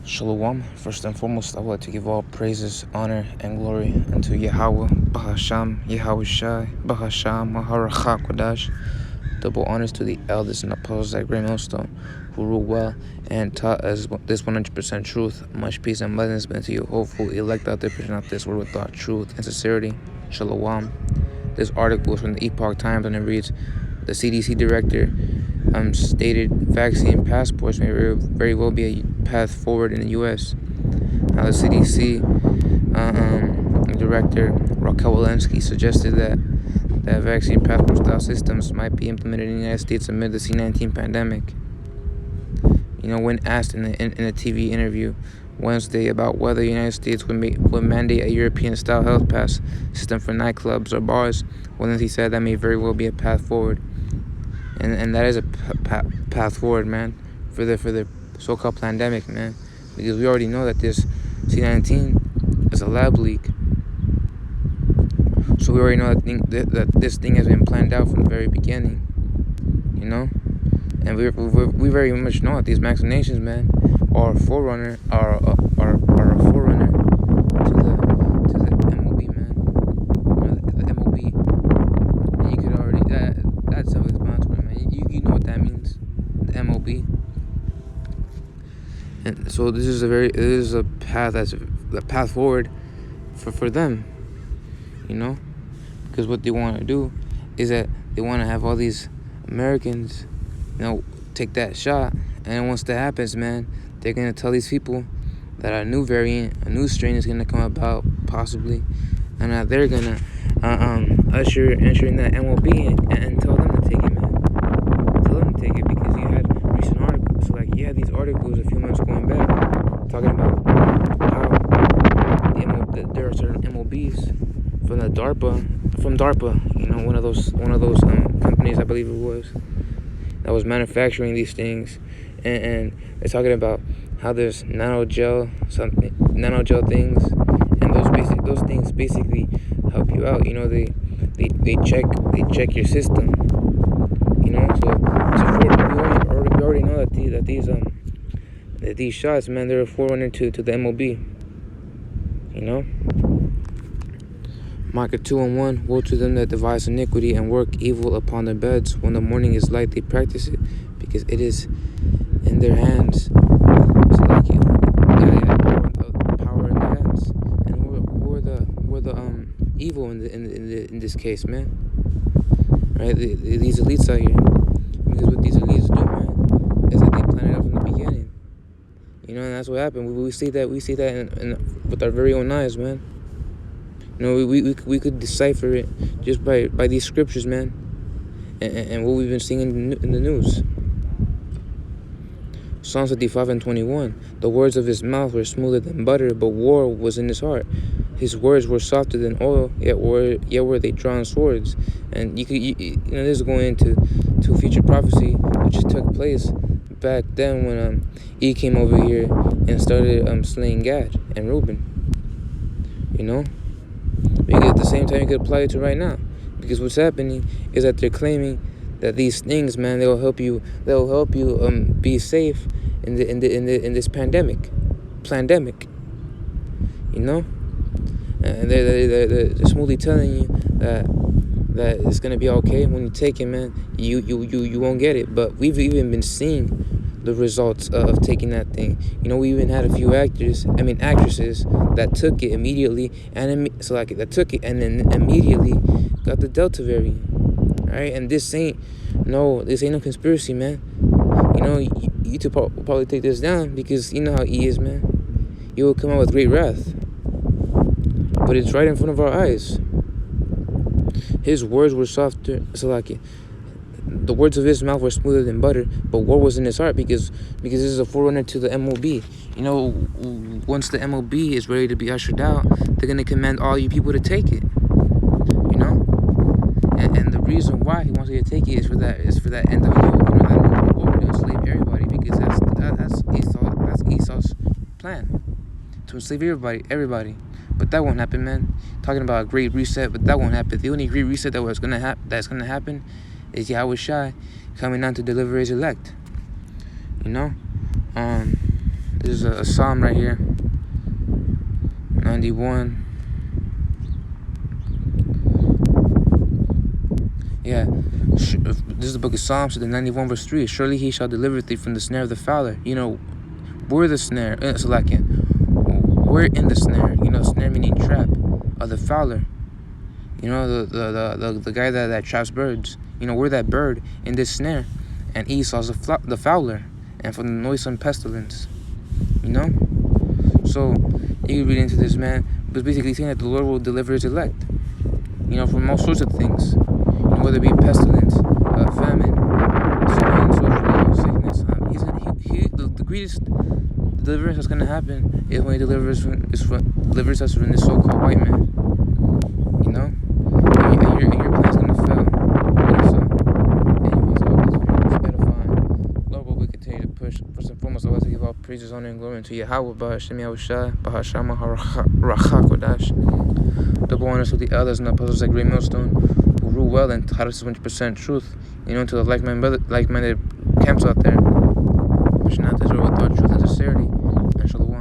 Shalom. First and foremost, I would like to give all praises, honor, and glory unto Yahweh, Bahasham, Yahweh Shai, Bahasham, Maharacha Kodash. Double honors to the elders and apostles at Great Millstone, who rule well and taught us this 100% truth. Much peace and blessings be unto you, hopeful elect out there preaching out this word with thought, truth, and sincerity. Shalom. This article is from the Epoch Times, and it reads, the CDC director stated vaccine passports may very well be a path forward in the U.S. Now, the CDC director Raquel Walensky suggested that vaccine passport style systems might be implemented in the United States amid the C-19 pandemic. When asked in a TV interview Wednesday about whether the United States would mandate a European-style health pass system for nightclubs or bars, Walensky said that may very well be a path forward. And that is a path forward, man, for the so-called pandemic, man, because we already know that this C-19 is a lab leak. So we already know that this thing has been planned out from the very beginning, and we very much know that these vaccinations, man, are a forerunner, are a forerunner to the MOB, man, the MOB. And you could already that's self-explanatory, man. You know what that means, the MOB. And so this is a path that's the path forward for them, because what they want to do is that they want to have all these Americans, take that shot, and once that happens, man, they're gonna tell these people that a new variant, a new strain is gonna come about possibly, and that they're gonna usher in that MOB and tell them to take it, man. Tell them to take it, because you had recent articles, so like you had these articles a few months going back talking about how there are certain MOBs from DARPA, one of those companies, I believe it was, that was manufacturing these things, and they're talking about how there's nanogel things, and those things basically help you out. They check your system. We already know that these shots, man, they're a forerunner to the MOB. Micah 2:1, woe to them that devise iniquity and work evil upon their beds. When the morning is light, they practice it, because it is in their hands. So like power in their hands. And we're the evil in this case, man. Right? These elites out here, because what these elites do, man, is that they plan it out from the beginning. And that's what happened. We see that with our very own eyes, man. We could decipher it just by these scriptures, man, and what we've been seeing in the news. Psalms 55:21. The words of his mouth were smoother than butter, but war was in his heart. His words were softer than oil, yet were they drawn swords. And this is going into future prophecy, which took place back then when he came over here and started slaying Gad and Reuben. Because at the same time, you could apply it to right now. Because what's happening is that they're claiming that these things, man, they'll help you be safe in this pandemic. And they're smoothly telling you that it's gonna be okay when you take it, man. You won't get it. But we've even been seeing the results of taking that thing. We even had a few actresses that took it immediately, that took it and then immediately got the Delta variant. All right, and this ain't no conspiracy, man. You two will probably take this down, because you know how he is, man. He will come out with great wrath, but it's right in front of our eyes. His words were softer, the words of his mouth were smoother than butter, but war was in his heart, because this is a forerunner to the MOB. Once the MOB is ready to be ushered out, they're gonna command all you people to take it. And the reason why he wants you to take it is for that end of that war to enslave everybody, because that's Esau's plan, to enslave everybody. But that won't happen, man. Talking about a great reset, but that won't happen. The only great reset that's gonna happen is Yahweh Shai coming down to deliver his elect. This is a psalm right here. 91. Yeah, this is the book of Psalms, the 91 verse 3. Surely he shall deliver thee from the snare of the fowler. We're the snare. We're in the snare. Snare meaning trap. Of the fowler. The guy that traps birds. We're that bird in this snare. And Esau's the fowler. And from the noisome pestilence. So, you can read into this, man. But basically saying that the Lord will deliver his elect. From all sorts of things. Whether it be pestilence, famine, so on and so forth, sickness. The greatest deliverance that's gonna happen is when he delivers us from this so-called white man. And your plan's gonna fail. Anyways, I hope this video was edifying. Lord, will we continue to push. First and foremost, I want to give all praises, honor, and glory unto Yahweh, Bahashem Yahushua, Bahashama Rachak Kodash. Double honors with the elders and apostles like Great Millstone, who rule well and taught us 100% truth, to the like-minded camps out there, pushing out this world with thought, truth, and sincerity, and shalom.